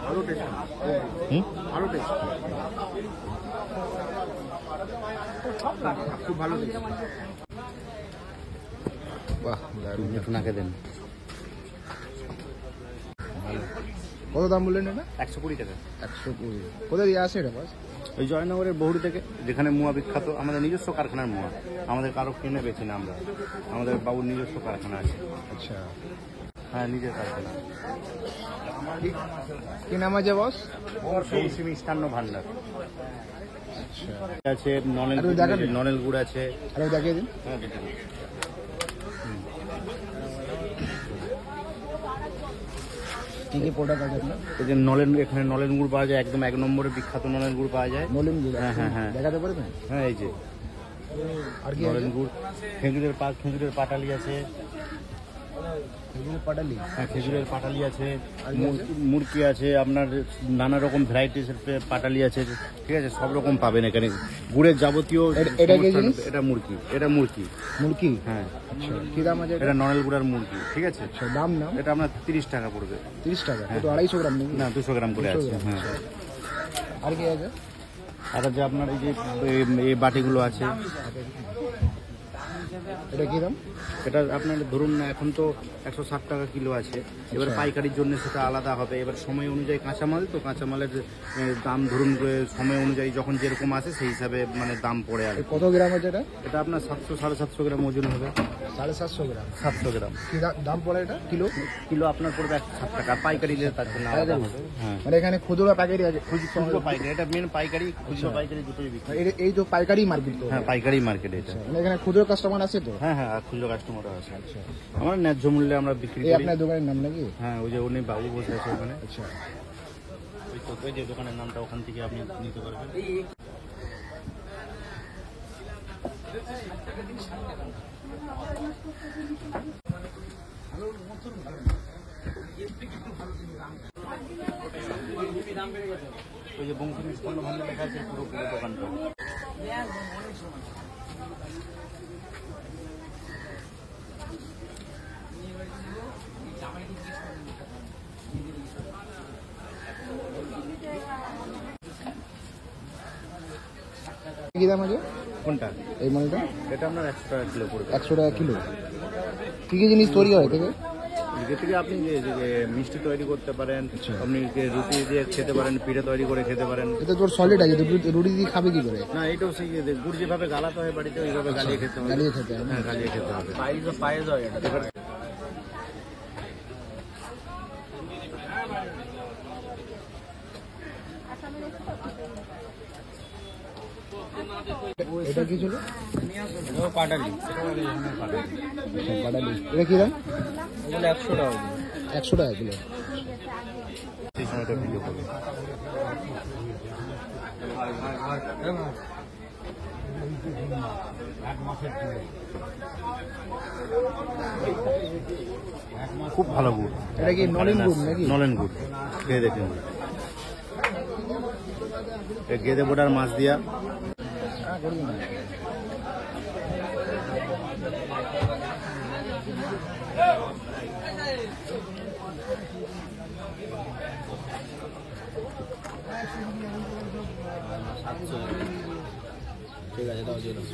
আরো টেস্ট, আরো টেস্ট, খুব ভালো টেস্ট। বাহ, একটু নাকে দেন। কত দাম বললেন এটা? 120 টাকা। 120। কোথায় দিয়ে আসে এটা বাস? ওই জয়নগরের বহুড়ি থেকে, যেখানে মুয়া বিখ্যাত। আমাদের নিজস্ব কারখানার মুয়া, আমাদের কারো কিনে বেছি না আমরা, আমাদের বাবুর নিজস্ব কারখানা আছে। আচ্ছা, হ্যাঁ, নিজের কারখানা। কি নাম আছে বস? বংশী মিষ্টান্ন ভান্ডার আচ্ছা, আছে, নলেন গুড় আছে। আরে দেখিয়ে দিন। হ্যাঁ, দেখুন। কি কি প্রোডাক্ট আছে আপনার? এই যে এখানে নলেন গুড় পাওয়া যায়, একদম 1 নম্বরের বিখ্যাত নলেন গুড় পাওয়া যায়। নলেন গুড়? হ্যাঁ হ্যাঁ হ্যাঁ, দেখাতে পারবেন? হ্যাঁ, এই যে আর কি নলেন গুড়। খেজুরের পাটালি আছে। খেজুরের পাটালি? হ্যাঁ, খেজুরের পাটালি আছে, মুরকি আছে, আপনার নানা রকম ভ্যারাইটিস পাটালি আছে। ঠিক আছে, সব রকম পাবেন এখানে। গুড়ের যাবতীয়। এটা মুরকি, মুরকি? হ্যাঁ। আচ্ছা, কি দাম আছে এটা নলেন গুড়ার মুরকি। ঠিক আছে, আচ্ছা, দাম নাম? এটা আপনার 30 টাকা পড়বে। 30 টাকা? তো 250 গ্রাম নাকি? না, 200 গ্রাম করে আছে। হ্যাঁ। আর কি আছে? আর যে আপনার এই যে এই বাটিগুলো আছে, এটা কি দাম? এটা আপনার ধরুন না, এখন তো 160 টাকা কিলো আছে। এবার পাইকারির জন্য সেটা আলাদা হবে। এবার সময় অনুযায়ী কাঁচামাল, তো কাঁচামালের দাম ধরুন সময় অনুযায়ী যখন যেরকম আসে সেই হিসাবে মানে দাম পড়ে আর। কত গ্রাম আছে এটা? এটা আপনার 700-750 গ্রাম ওজন হবে। 750 গ্রাম? 700 গ্রাম। কি দাম পড়ে এটা কিলো? কিলো আপনার পড়বে 160 টাকা। পাইকারি দিলে তার জন্য আলাদা হবে। হ্যাঁ, মানে এখানে খুচরো পাইকারি আছে? খুচরো পাইকারি, এটা মেন পাইকারি, খুচরো পাইকারি দুটোই বিক্রি। এই তো পাইকারি মার্কেট তো? হ্যাঁ, পাইকারি মার্কেট এটা। মানে এখানে খুচরো কাস্টমার আছে তো? হ্যাঁ হ্যাঁ, খুচরো কাস্টমার আছে। আচ্ছা, আমরা ন্যায্য মূল্যে আমরা বিক্রি এই করি। আপনার দোকানের নাম নাকি? হ্যাঁ, ওই যে উনি বাবু বসে আছে ওখানে। আচ্ছা, ওই যে দোকানের নামটা, ওখান থেকে আপনি নিতে পারবেন। ওই যে বংশী মিষ্টান্ন ভান্ডার লেখা আছে পুরো দোকানটা। কি দাম আছে কোনটা? এই মালটা? এটা আপনার 100 টাকা কিলো পড়বে। 100 টাকা কিলো? কি কি জিনিস তৈরি হয় থেকে? এর থেকে আপনি যে মিষ্টি তৈরি করতে পারেন, আপনি রুটি দিয়ে খেতে পারেন, পিঠে তৈরি করে খেতে পারেন। এটা তোর সলিড আছে, রুটি দিয়ে খাবে কি করে? না, এটাও সেই গুড় যেভাবে গালাতে হয় বাড়িতে, ওইভাবে গালিয়ে খেতে হবে। গালিয়ে খেতে হবে? হ্যাঁ, গালিয়ে খেতে হবে। পায়েস হয় এটা? এটা কি ছিল? পাটালি। পাটালি। এটা কি দাম? 100 টাকা। 100 টাকা কিলো? সেই সময়টা ভিডিও করবে। খুব ভালো গুড়। এটা কি নলেন গুড় নাকি? নলেন গুড়, খেয়ে দেখুন। গেদে বোটার মাছ দিয়া। ঠিক আছে, দাও দিয়ে দাও।